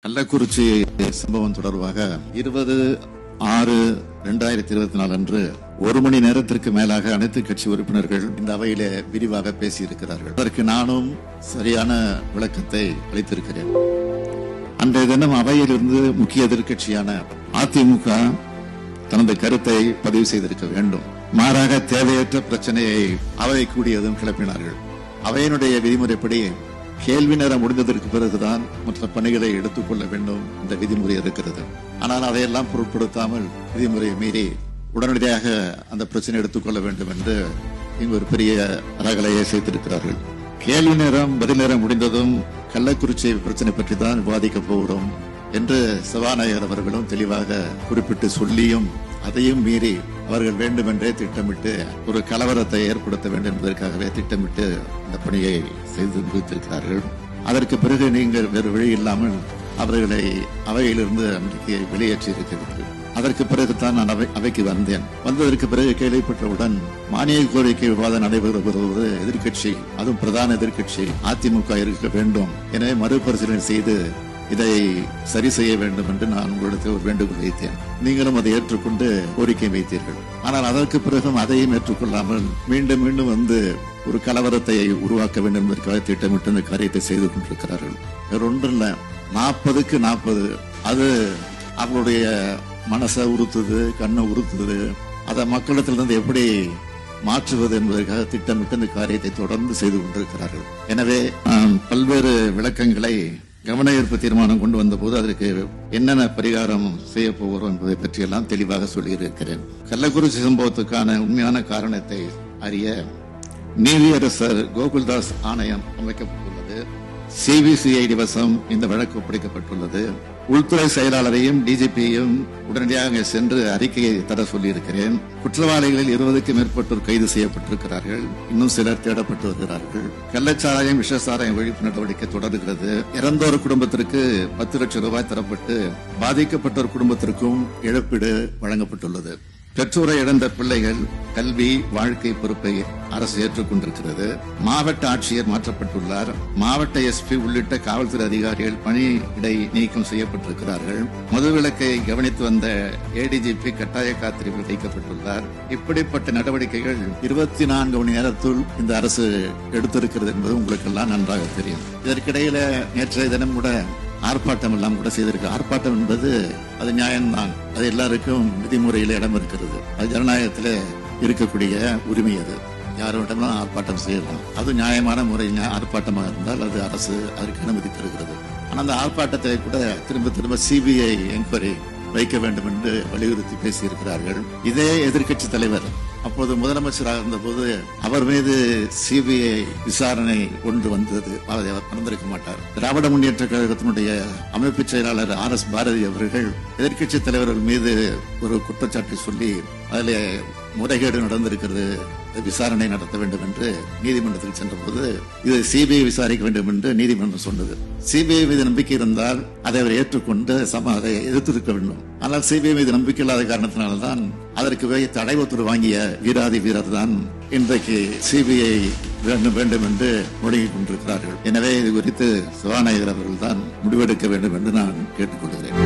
கள்ளக்குறிச்சி சம்பவம் தொடர்பாக 20/6/2024 அன்று 1 மணி நேரத்திற்கு மேலாக அனைத்து கட்சி உறுப்பினர்கள் இந்த அவையில விரிவாக பேசியிருக்கிறார்கள். அதற்கு நானும் சரியான விளக்கத்தை அளித்திருக்கிறேன். அன்றைய தினம் அவையிலிருந்து முக்கிய எதிர்கட்சியான அதிமுக தனது கருத்தை பதிவு செய்திருக்க வேண்டும். மாறாக தேவையற்ற பிரச்சனையை அவை கூடியதும் கிளப்பினார்கள். அவையினுடைய விதிமுறைப்படி கேள்வி நேரம் முடிந்ததற்கு பிறகுதான் மற்ற பணிகளை எடுத்துக்கொள்ள வேண்டும் என்ற விதிமுறை இருக்கிறது. ஆனால் அதையெல்லாம் பொருட்படுத்தாமல் விதிமுறையை மீறி உடனடியாக அந்த பிரச்சனை எடுத்துக்கொள்ள வேண்டும் என்று இங்கு ஒரு பெரிய ரகலையை செய்திருக்கிறார்கள். கேள்வி நேரம் பதில் நேரம் முடிந்ததும் கள்ளக்குறிச்சி பிரச்சனை பற்றி தான் விவாதிக்க போகிறோம் என்று சபாநாயகர் அவர்களும் தெளிவாக குறிப்பிட்டு சொல்லியும் அதையும் மீறி அவர்கள் வேண்டுமென்றே திட்டமிட்டு ஒரு கலவரத்தை ஏற்படுத்த வேண்டும் என்பதற்காகவே திட்டமிட்டு அந்த பணியை செய்து முடித்திருக்கிறார்கள். அதற்கு பிறகு நீங்கள் வேறு வழி இல்லாமல் அவர்களை அவையிலிருந்து அன்றைக்கு வெளியேற்றி இருக்கிறீர்கள். அதற்கு பிறகுதான் நான் அவைக்கு வந்தேன். வந்ததற்கு பிறகு கேள்விப்பட்டவுடன் மானிய கோரிக்கை விவாதம் நடைபெறுவது எதிர்கட்சி, அதுவும் பிரதான எதிர்கட்சி அதிமுக இருக்க வேண்டும், எனவே மறுபரிசீலனை செய்து இதை சரி செய்ய வேண்டும் என்று நான் உங்களிடத்தில் ஒரு வேண்டுகோள் வைத்தேன். நீங்களும் அதை ஏற்றுக்கொண்டு கோரிக்கை வைத்தீர்கள். ஆனால் அதற்கு பிறகும் அதையும் ஏற்றுக்கொள்ளாமல் மீண்டும் மீண்டும் வந்து ஒரு கலவரத்தை உருவாக்க வேண்டும் என்பதற்காக திட்டமிட்டு இந்த காரியத்தை செய்து கொண்டிருக்கிறார்கள். வேற ஒன்றும் இல்லை, 40க்கு 40 அது அவங்களுடைய மனசை உறுத்துது, கண்ணை உறுத்துது. அதை மக்களிடத்திலிருந்து எப்படி மாற்றுவது என்பதற்காக திட்டமிட்டு இந்த காரியத்தை தொடர்ந்து செய்து கொண்டிருக்கிறார்கள். எனவே பல்வேறு விளக்கங்களை கவன ஈர்ப்பு தீர்மானம் கொண்டு வந்த போது அதற்கு என்னென்ன பரிகாரம் செய்ய போகிறோம் என்பதை பற்றியெல்லாம் தெளிவாக சொல்லியிருக்கிறேன். கள்ளக்குறிச்சி சம்பவத்துக்கான உண்மையான காரணத்தை அறிய நீதியரசர் கோகுல்தாஸ் ஆணையம் அமைக்கப்பட்டுள்ளது. சிபிசிஐடி வசம் இந்த வழக்கு ஒப்படைக்கப்பட்டுள்ளது. உள்துறை செயலாளரையும் டிஜிபியையும் உடனடியாக சென்று அறிக்கையை தர சொல்லியிருக்கிறேன். குற்றவாளிகளில் 20க்கும் மேற்பட்டோர் கைது செய்யப்பட்டிருக்கிறார்கள். இன்னும் சிலர் தேடப்பட்டு வருகிறார்கள். கள்ளச்சாராயம் விஷசாராயம் ஒழிப்பு நடவடிக்கை தொடர்கிறது. இறந்தோர் குடும்பத்திற்கு 10 லட்சம் ரூபாய் தரப்பட்டு பாதிக்கப்பட்டோர் குடும்பத்திற்கும் இழப்பீடு வழங்கப்பட்டுள்ளது. பெற்றோரை இழந்த பிள்ளைகள் கல்வி வாழ்க்கை பொறுப்பை அரசு ஏற்றுக்கொண்டிருக்கிறது. மாவட்ட ஆட்சியர் மாற்றப்பட்டுள்ளார். மாவட்ட எஸ்பி உள்ளிட்ட காவல்துறை அதிகாரிகள் பணியிடை நீக்கம் செய்யப்பட்டிருக்கிறார்கள். மதுவிலக்கை கவனித்து வந்த ஏடிஜிபி கட்டாய காத்திருப்பில் வைக்கப்பட்டுள்ளார். இப்படிப்பட்ட நடவடிக்கைகள் 24 மணி நேரத்துள் இந்த அரசு எடுத்திருக்கிறது என்பது உங்களுக்கு எல்லாம் நன்றாக தெரியும். இதற்கிடையில நேற்றைய தினம் கூட ஆர்ப்பாட்டம் எல்லாம் கூட செய்திருக்கு. ஆர்ப்பாட்டம் என்பது அது நியாயம்தான். அது எல்லாருக்கும் விதிமுறையில இடம் இருக்கிறது. அது ஜனநாயகத்தில் இருக்கக்கூடிய உரிமை. அது யாரோடனா ஆர்ப்பாட்டம் செய்யலாம். அது நியாயமான முறை ஆர்ப்பாட்டமாக இருந்தால் அது அரசு அதற்கு அனுமதி தருகிறது. ஆனால் அந்த ஆர்ப்பாட்டத்தை கூட திரும்ப சிபிஐ என்கொயரி வைக்க வேண்டும் என்று வலியுறுத்தி பேசியிருக்கிறார்கள். இதே எதிர்கட்சி தலைவர் அப்போது முதலமைச்சராக இருந்த போது அவர் மீது சிபிஐ விசாரணை கொண்டு வந்தது அவர் மறந்திருக்க மாட்டார். திராவிட முன்னேற்ற கழகத்தினுடைய அமைப்பு செயலாளர் RS பாரதி அவர்கள் எதிர்கட்சி தலைவர்கள் மீது ஒரு குற்றச்சாட்டை சொல்லி அதில் முறைகேடு நடந்திருக்கிறது, விசாரணை நடத்த வேண்டும் என்று நீதிமன்றத்தில் சென்ற போது இது சிபிஐ விசாரிக்க வேண்டும் என்று நீதிமன்றம் சொன்னது. சிபிஐ மீது நம்பிக்கை இருந்தால் அதை அவர் ஏற்றுக்கொண்டு அதை எதிர்த்திருக்க வேண்டும். ஆனால் சிபிஐ மீது நம்பிக்கை இல்லாத காரணத்தினால்தான் அதற்கு தடை உத்தரவு வாங்கிய வீராதி வீரர் தான் இன்றைக்கு சிபிஐ வேண்டும் என்று முடங்கிக் கொண்டிருக்கிறார்கள். எனவே இது குறித்து சபாநாயகர் அவர்கள் தான் முடிவெடுக்க வேண்டும் என்று நான் கேட்டுக்கொள்கிறேன்.